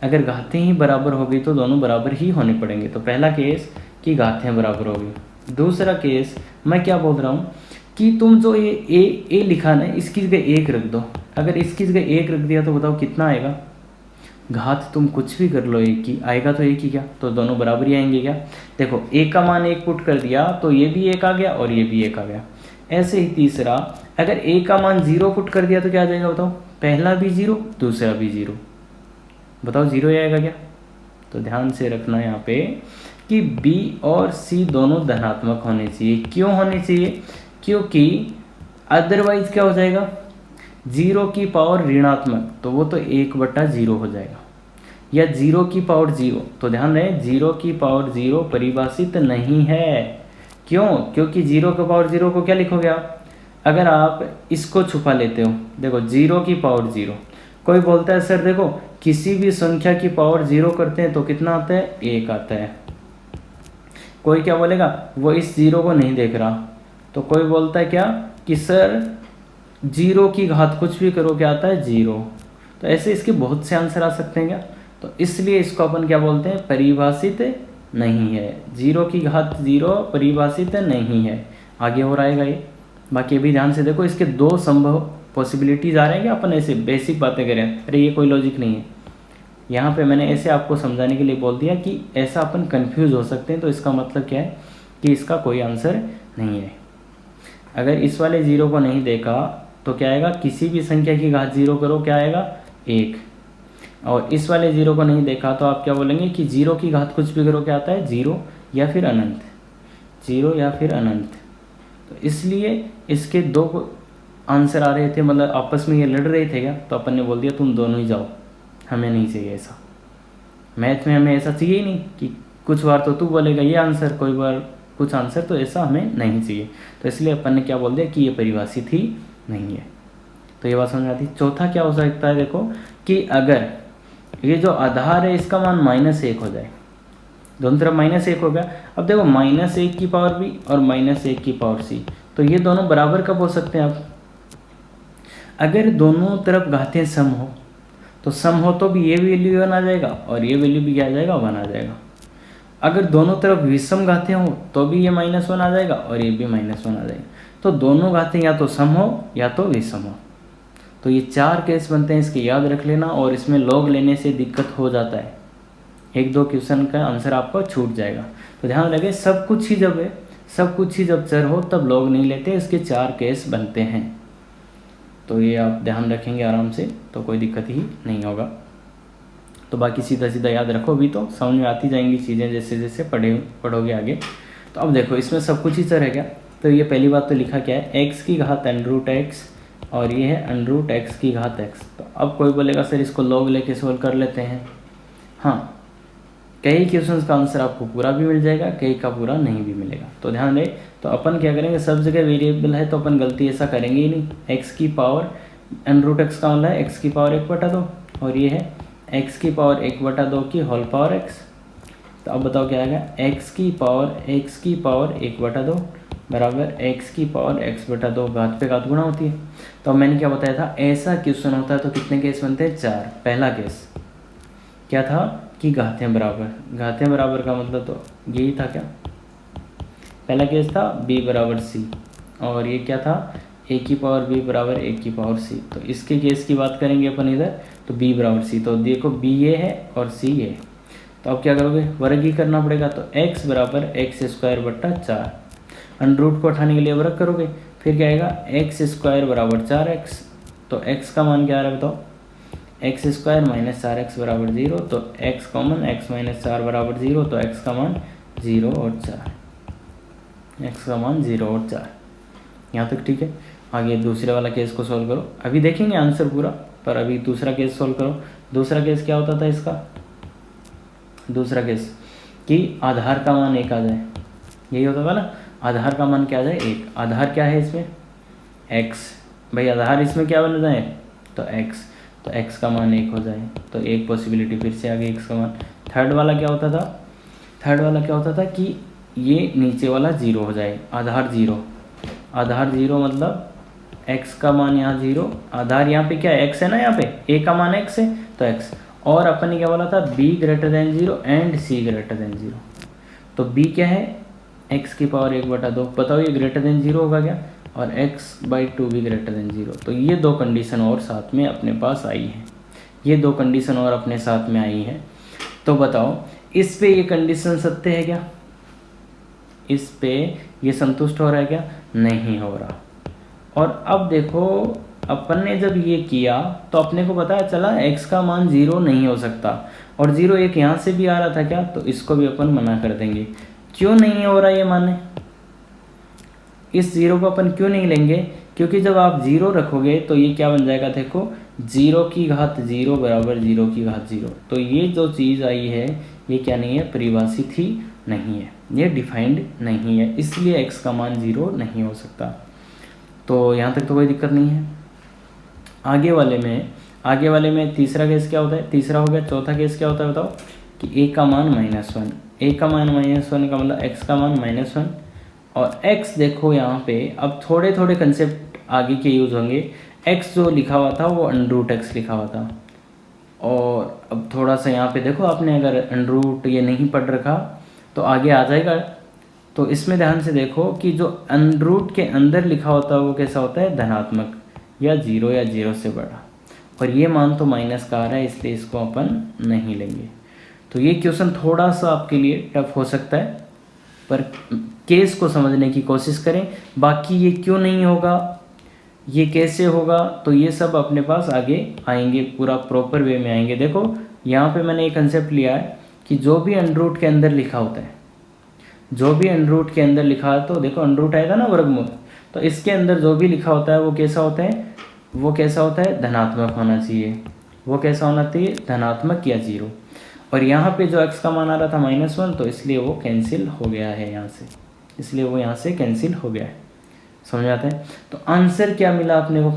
अगर घातें ही बराबर होगी तो दोनों बराबर ही होने पड़ेंगे। तो पहला केस कि घातें बराबर होगी। दूसरा केस मैं क्या बोल रहा हूँ कि तुम जो ये ए लिखा ना, इसकी जगह 1 रख दो। अगर इसकी जगह 1 रख दिया तो बताओ कितना आएगा। घात तुम कुछ भी कर लो, एक ही आएगा तो एक ही क्या, तो दोनों बराबर ही आएंगे क्या। देखो a का मान 1 पुट कर दिया तो ये भी 1 आ गया और ये भी 1 आ गया। ऐसे ही तीसरा, अगर a का मान 0 पुट कर दिया तो क्या आ जाएगा बताओ। पहला भी 0 दूसरा भी 0, बताओ 0 ही आएगा क्या। तो ध्यान से रखना यहाँ पे कि b और c दोनों धनात्मक होने चाहिए। क्यों होने चाहिए, क्योंकि अदरवाइज क्या हो जाएगा, 0 की पावर ऋणात्मक तो वो तो 1/0 हो जाएगा, या 0 की पावर 0। तो ध्यान रहे 0 की पावर 0 परिभाषित नहीं है। क्यों, क्योंकि 0 की पावर 0 को क्या लिखोगे आप, अगर आप इसको छुपा लेते हो, देखो 0 की पावर 0, कोई बोलता है सर देखो किसी भी संख्या की पावर 0 करते हैं तो कितना आता है, 1 आता है। कोई क्या बोलेगा, वो इस 0 को नहीं देख रहा। तो कोई बोलता है क्या कि सर 0 की घात कुछ भी करो क्या आता है, 0। तो ऐसे इसके बहुत से आंसर आ सकते हैं क्या। तो इसलिए इसको अपन क्या बोलते हैं, परिभाषित नहीं है। 0 की घात 0 परिभाषित नहीं है। आगे और आएगा ये, बाकी अभी ध्यान से देखो इसके 2 संभव पॉसिबिलिटीज आ रहे हैं कि अपन ऐसे बेसिक बातें करें, अरे ये कोई लॉजिक नहीं है। यहाँ पे मैंने ऐसे आपको समझाने के लिए बोल दिया कि ऐसा अपन कंफ्यूज हो सकते हैं। तो इसका मतलब क्या है कि इसका कोई आंसर नहीं है। अगर इस वाले 0 को नहीं देखा तो क्या आएगा, किसी भी संख्या की घात 0 करो क्या आएगा, 1। और इस वाले 0 को नहीं देखा तो आप क्या बोलेंगे कि 0 की घात कुछ भी करो क्या आता है, 0 या फिर अनंत, 0 या फिर अनंत। तो इसलिए इसके 2 आंसर आ रहे थे, मतलब आपस में ये लड़ रहे थे क्या, तो अपन ने बोल दिया तुम दोनों ही जाओ, हमें नहीं चाहिए ऐसा। मैथ में हमें ऐसा चाहिए ही नहीं कि कुछ बार तो तू बोलेगा ये आंसर, कोई बार कुछ आंसर, तो ऐसा हमें नहीं चाहिए। तो इसलिए अपन ने क्या बोल दिया कि ये परिभाषित ही नहीं है। तो ये बात समझ आती। चौथा क्या हो सकता है, देखो कि अगर ये जो आधार है इसका मान -1 हो जाए, दोनों तरफ -1 हो गया। अब देखो -1 की पावर b और -1 की पावर c, तो ये दोनों बराबर कब हो सकते हैं आप, अगर दोनों तरफ घातें सम हो। तो सम हो तो भी ये वैल्यू 1 आ जाएगा और ये वैल्यू भी क्या आ जाएगा, 1 आ जाएगा। अगर दोनों तरफ विषम घातें हो तो भी ये -1 आ जाएगा और ये भी -1 आ जाएगा। तो दोनों घातें या तो सम हो या तो विषम हो। तो ये 4 केस बनते हैं, इसके याद रख लेना। और इसमें लॉग लेने से दिक्कत हो जाता है, 1-2 क्वेश्चन का आंसर आपको छूट जाएगा। तो ध्यान रखें सब कुछ ही जब चर हो तब लॉग नहीं लेते, इसके 4 केस बनते हैं। तो ये आप ध्यान रखेंगे आराम से तो कोई दिक्कत ही नहीं होगा। तो बाकी सीधा सीधा याद रखो, भी तो समझ में आती जाएंगी चीज़ें जैसे जैसे पढ़ोगे आगे। तो अब देखो इसमें सब कुछ ही चर है क्या। तो ये पहली बात तो लिखा क्या है, x की घात √x और ये है √x की घात x। तो अब कोई बोलेगा सर इसको लॉग लेके सोल्व कर लेते हैं। हाँ, कई क्वेश्चंस का आंसर आपको पूरा भी मिल जाएगा, कई का पूरा नहीं भी मिलेगा। तो ध्यान रहे, तो अपन क्या करेंगे, सब जगह वेरिएबल है तो अपन गलती ऐसा करेंगे ही नहीं। x की पावर √x का मतलब है x की पावर 1/2 और ये है x की पावर 1/2 की होल पावर x। तो अब बताओ क्या आएगा, x की पावर 1/2 बराबर x की पावर x/2, घात पे घात गुणा होती है। तो अब मैंने क्या बताया था, ऐसा क्वेश्चन होता है तो कितने केस बनते हैं, 4। पहला केस क्या था कि घातें बराबर का मतलब तो यही था क्या, पहला केस था b बराबर c और ये क्या था, a की पावर b बराबर a की पावर c। तो इसके केस की बात करेंगे अपन इधर, तो b बराबर c। तो देखो b ये है और c ये है। तो अब क्या करोगे, वर्ग ही करना पड़ेगा। तो x बराबर x²/4, अंडर को उठाने के लिए वर्ग करोगे, फिर क्या आएगा x² बराबर 4x। तो x का मान क्या आ रहा है बताओ, x² - 4x बराबर 0। तो x कॉमन, x - 4 बराबर 0। तो x का मान 0 और 4, x का मान 0 और 4। यहाँ तक ठीक है। आगे दूसरे वाला केस को सॉल्व करो, अभी देखेंगे आंसर पूरा, पर अभी दूसरा केस सॉल्व करो। दूसरा केस क्या होता था इसका, दूसरा केस कि आधार का मान 1 आ जाए। यही होता था ना, आधार का मान क्या आ जाए 1। आधार क्या है इसमें x, भाई आधार इसमें क्या बन जाए तो x, तो x का मान 1 हो जाए, तो एक पॉसिबिलिटी फिर से आ गई x का मान। थर्ड वाला क्या होता था, थर्ड वाला क्या होता था कि ये नीचे वाला 0 हो जाए, आधार 0, आधार 0 मतलब x का मान यहाँ 0, आधार यहाँ पे क्या है x है ना, यहाँ पे a का मान x है तो x, और अपन ने क्या बोला था b greater than 0 and c greater than 0, तो b क्या है x की पावर 1/2, बताओ ये ग्रेटर देन 0 होगा क्या, और x/2 भी ग्रेटर देन 0। तो ये दो कंडीशन और साथ में अपने पास आई है, ये दो कंडीशन और अपने साथ में आई है। तो बताओ इस पे ये कंडीशन सत्य है क्या, इस पे ये संतुष्ट हो रहा है क्या, नहीं हो रहा। और अब देखो अपन ने जब ये किया तो अपने को पता चला x का मान 0 नहीं हो सकता, और 0 एक यहाँ से भी आ रहा था क्या, तो इसको भी अपन मना कर देंगे। क्यों नहीं हो रहा ये माने, इस 0 को अपन क्यों नहीं लेंगे, क्योंकि जब आप 0 रखोगे तो ये क्या बन जाएगा, देखो 0 की घात 0 बराबर 0 की घात 0, तो ये जो चीज़ आई है ये क्या नहीं है, परिभाषित ही नहीं है, ये डिफाइंड नहीं है, इसलिए x का मान 0 नहीं हो सकता। तो यहाँ तक तो कोई दिक्कत नहीं है। आगे वाले में तीसरा केस क्या होता है, तीसरा हो गया। चौथा केस क्या होता है बताओ, कि a का मान -1, a का मान -1 का मतलब x का मान -1, और x देखो यहाँ पे अब थोड़े थोड़े कंसेप्ट आगे के यूज़ होंगे। x जो लिखा हुआ था वो √x लिखा हुआ था, और अब थोड़ा सा यहाँ पे देखो आपने अगर √ ये नहीं पढ़ रखा तो आगे आ जाएगा, तो इसमें ध्यान से देखो कि जो √ के अंदर लिखा होता है वो कैसा होता है, धनात्मक या 0 या 0 से बड़ा, और ये मान तो माइनस का आ रहा है, इसलिए इसको अपन नहीं लेंगे। तो ये क्वेश्चन थोड़ा सा आपके लिए टफ हो सकता है, पर केस को समझने की कोशिश करें। बाकी ये क्यों नहीं होगा, ये कैसे होगा, तो ये सब अपने पास आगे आएंगे, पूरा प्रॉपर वे में आएंगे। देखो यहाँ पे मैंने एक कंसेप्ट लिया है कि जो भी √ के अंदर लिखा होता है, जो भी √ के अंदर लिखा है, तो देखो √ आएगा ना वर्गमूल, तो इसके अंदर जो भी लिखा होता है वो कैसा होता है, वो कैसा होता है, धनात्मक होना चाहिए। वो कैसा होना चाहिए, धनात्मक या 0। और यहाँ पे जो x का मान आ रहा था -1, तो इसलिए वो कैंसिल हो गया है यहाँ से, इसलिए वो यहाँ से कैंसिल हो गया है। समझ आता है। तो आंसर क्या मिला अपने को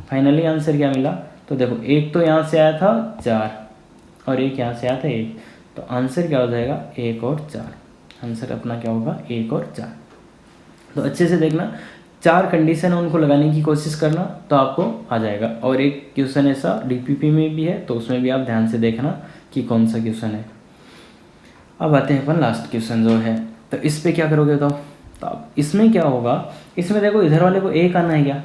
फाइनली आंसर क्या मिला, तो देखो एक तो यहाँ से आया था 4 और एक यहाँ से आया था 1, तो आंसर क्या हो जाएगा 1 और 4। आंसर अपना क्या होगा 1 और 4। तो अच्छे से देखना, 4 कंडीशन है उनको लगाने की कोशिश करना तो आपको आ जाएगा। और एक क्वेश्चन ऐसा DPP में भी है, तो उसमें भी आप ध्यान से देखना कि कौन सा क्वेश्चन है। अब आते हैं अपन लास्ट क्वेश्चन जो है, तो इस पे क्या करोगे तो अब इसमें क्या होगा, इसमें देखो इधर वाले को 1 आना है क्या,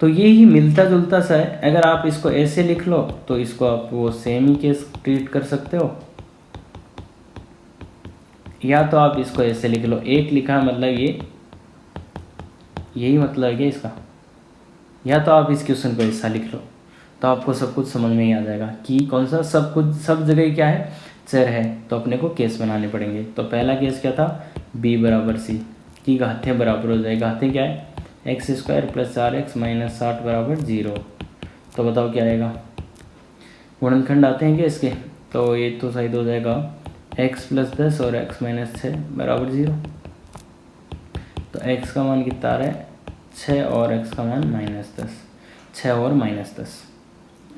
तो ये ही मिलता जुलता सा है। अगर आप इसको ऐसे लिख लो तो इसको आप वो सेम ही केस ट्रीट कर सकते हो, या तो आप इसको ऐसे लिख लो, 1 लिखा है मतलब ये यही मतलब है क्या इसका, या तो आप इस क्वेश्चन को ऐसा लिख लो, तो आपको सब कुछ समझ में ही आ जाएगा कि कौन सा सब कुछ सब जगह क्या है, चर है। तो अपने को केस बनाने पड़ेंगे। तो पहला केस क्या था, b बराबर c की घातें बराबर हो जाए। घातें क्या है, x² + 4x - 60 बराबर 0। तो बताओ क्या आएगा, गुणनखंड आते हैं क्या इसके, तो ये तो सही हो जाएगा x + 10 और x - 6 बराबर 0। तो x का मान कितना आ रहा है 6 और x का मान -10, 6 और -10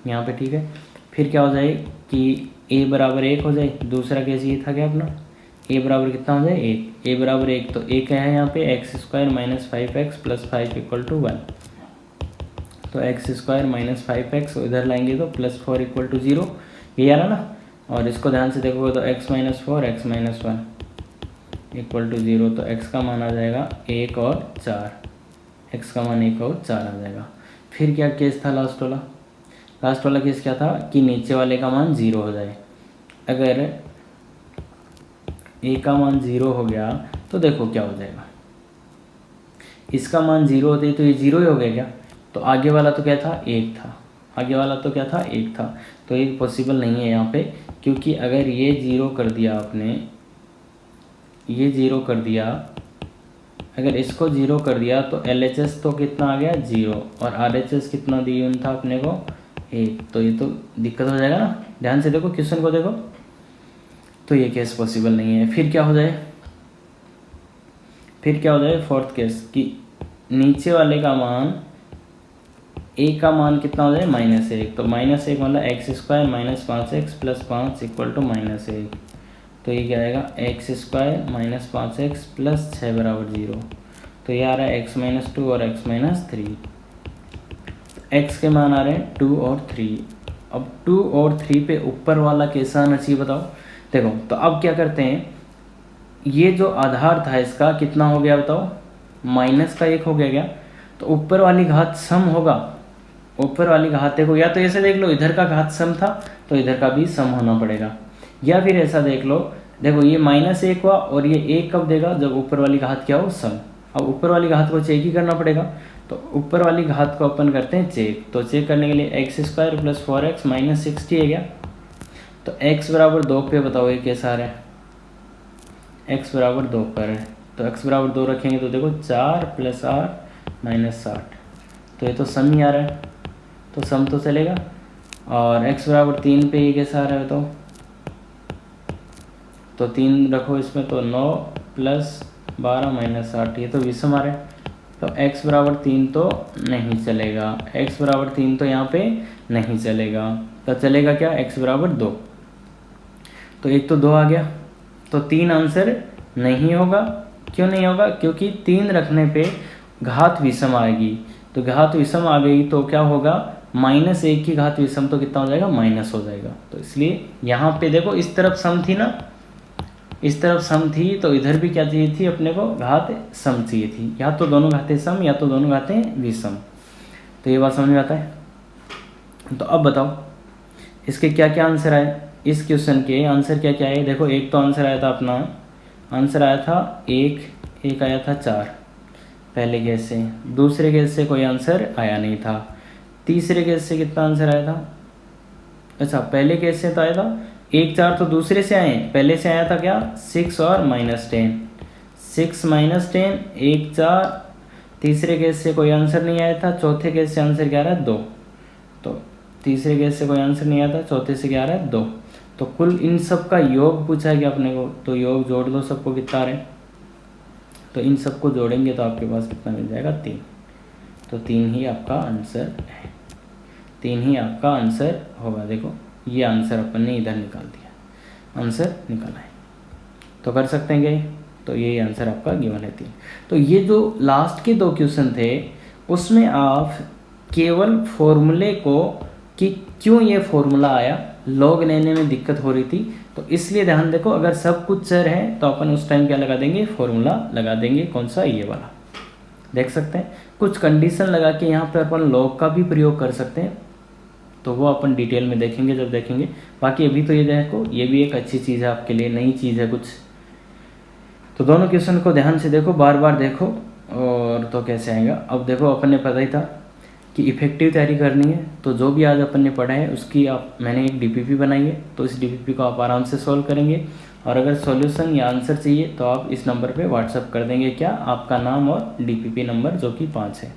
यहाँ पे, ठीक है। फिर क्या हो जाए कि a बराबर 1 हो जाए। दूसरा केस ये था क्या अपना, a बराबर कितना हो जाए 1, a बराबर 1, तो a क्या है यहाँ पे x² - 5x + 5 = 1। तो x² - 5x इधर लाएंगे तो +4 = 0, ये आ रहा ना। और इसको ध्यान से देखोगे तो x - 4 x - 1 = 0, तो x का मान आ जाएगा 1 और 4, x का मान 1 और 4 आ जाएगा। फिर क्या केस था लास्ट वाला केस क्या था कि नीचे वाले का मान 0 हो जाए। अगर a का मान 0 हो गया तो देखो क्या हो जाएगा, इसका मान 0 होते तो ये 0 ही हो गया क्या, तो आगे वाला तो क्या था 1 था, आगे वाला तो क्या था 1 था, तो ये पॉसिबल नहीं है यहाँ पे, क्योंकि अगर ये 0 कर दिया आपने, ये 0 कर दिया, अगर इसको 0 कर दिया तो LHS तो कितना आ गया 0 और RHS कितना दी था अपने को 1, तो ये तो दिक्कत हो जाएगा ना। ध्यान से देखो क्वेश्चन को देखो, तो ये केस पॉसिबल नहीं है। फिर क्या हो जाए, फिर क्या हो जाएगा फोर्थ केस कि नीचे वाले का मान ए का मान कितना हो जाए -1, तो -1 मतलब x² - 5x + 5 = -1, तो ये क्या आएगा x² - 5x + 6 = 0, तो ये आ रहा है x - 2 और x - 3। x के मान आ रहे हैं 2 और 3। अब 2 और 3 पे ऊपर वाला कैसा आना चाहिए बताओ। देखो तो अब क्या करते हैं, ये जो आधार था इसका कितना हो गया बताओ, -1 हो गया क्या, तो ऊपर वाली घात सम होगा। ऊपर वाली घात देखो, या तो ऐसे देख लो इधर का घात सम था तो इधर का भी सम होना पड़ेगा, या फिर ऐसा देख लो, देखो ये -1 हुआ और ये 1 कब देगा, जब ऊपर वाली घात क्या हो सम। अब ऊपर वाली घात को चेक ही करना पड़ेगा, तो ऊपर वाली घात को अपन करते हैं चेक। तो चेक करने के लिए x² + 4x - 60 है क्या, तो x = 2 पे बताओ ये कैसा आ रहा है, x = 2 पर है, तो x = 2 रखेंगे तो देखो 4 + 8 - 60, तो ये तो सम ही आ रहा है, तो सम तो चलेगा। और x = 3 पे ये कैसा आ रहा है बताओ, तो 3 रखो इसमें, तो 9 + 12 - 60, ये तो विषम आ रहा है, तो x = 3 तो नहीं चलेगा, x = 3 तो यहाँ पे नहीं चलेगा, तो चलेगा क्या x = 2, तो एक तो 2 आ गया, तो 3 आंसर नहीं होगा। क्यों नहीं होगा, क्योंकि 3 रखने पे घात विषम आएगी, तो घात विषम आ गई तो क्या होगा, -1 की घात विषम तो कितना हो जाएगा, माइनस हो जाएगा। तो इसलिए यहाँ पे देखो इस तरफ सम थी ना, इस तरफ सम थी, तो इधर भी क्या चाहिए थी अपने को, घात सम चाहिए थी, या तो दोनों घातें सम या तो दोनों घातें विषम। तो ये बात समझ में आता है। तो अब बताओ इसके क्या क्या आंसर आए, इस क्वेश्चन के आंसर क्या क्या है। देखो एक तो आंसर आया था अपना, आंसर आया था 1, एक आया था 4 पहले केस से, दूसरे केस से कोई आंसर आया नहीं था, तीसरे केस से कितना आंसर आया था, अच्छा पहले केस से तो आया था 1, 4, तो दूसरे से आए, पहले से आया था क्या 6 और -10, 6 - 10 1, 4, तीसरे केस से कोई आंसर नहीं आया था, चौथे केस से आंसर क्या आ रहा है 2, तो तीसरे केस से कोई आंसर नहीं आया था, चौथे से क्या आ रहा है 2, तो कुल इन सब का योग पूछा है कि अपने को, तो योग जोड़ दो सबको कितना आ रहे हैं, तो इन सबको जोड़ेंगे तो आपके पास कितना मिल जाएगा 3, तो 3 ही आपका आंसर है, 3 ही आपका आंसर होगा। देखो ये आंसर अपन ने इधर निकाल दिया, आंसर निकाला है, तो कर सकते हैं क्या, तो यही आंसर आपका गिवन है 3। तो ये जो लास्ट के 2 क्वेश्चन थे उसमें आप केवल फॉर्मूले को, कि क्यों ये फॉर्मूला आया, लॉग लेने में दिक्कत हो रही थी, तो इसलिए ध्यान देखो, अगर सब कुछ चर है तो अपन उस टाइम क्या लगा देंगे, फॉर्मूला लगा देंगे, कौन सा, ये वाला। देख सकते हैं कुछ कंडीशन लगा के यहाँ पर अपन लॉग का भी प्रयोग कर सकते हैं, तो वो अपन डिटेल में देखेंगे जब देखेंगे। बाकी अभी तो ये देखो, ये भी एक अच्छी चीज़ है आपके लिए, नई चीज़ है कुछ, तो दोनों क्वेश्चन को ध्यान से देखो, बार बार देखो, और तो कैसे आएगा। अब देखो अपन ने पता ही था कि इफेक्टिव तैयारी करनी है, तो जो भी आज अपन ने पढ़ा है उसकी मैंने एक डीपीपी बनाई है, तो इस डीपीपी को आप आराम से सॉल्व करेंगे, और अगर सॉल्यूशन या आंसर चाहिए तो आप इस नंबर पे व्हाट्सअप कर देंगे, क्या, आपका नाम और डीपीपी नंबर जो कि 5 है।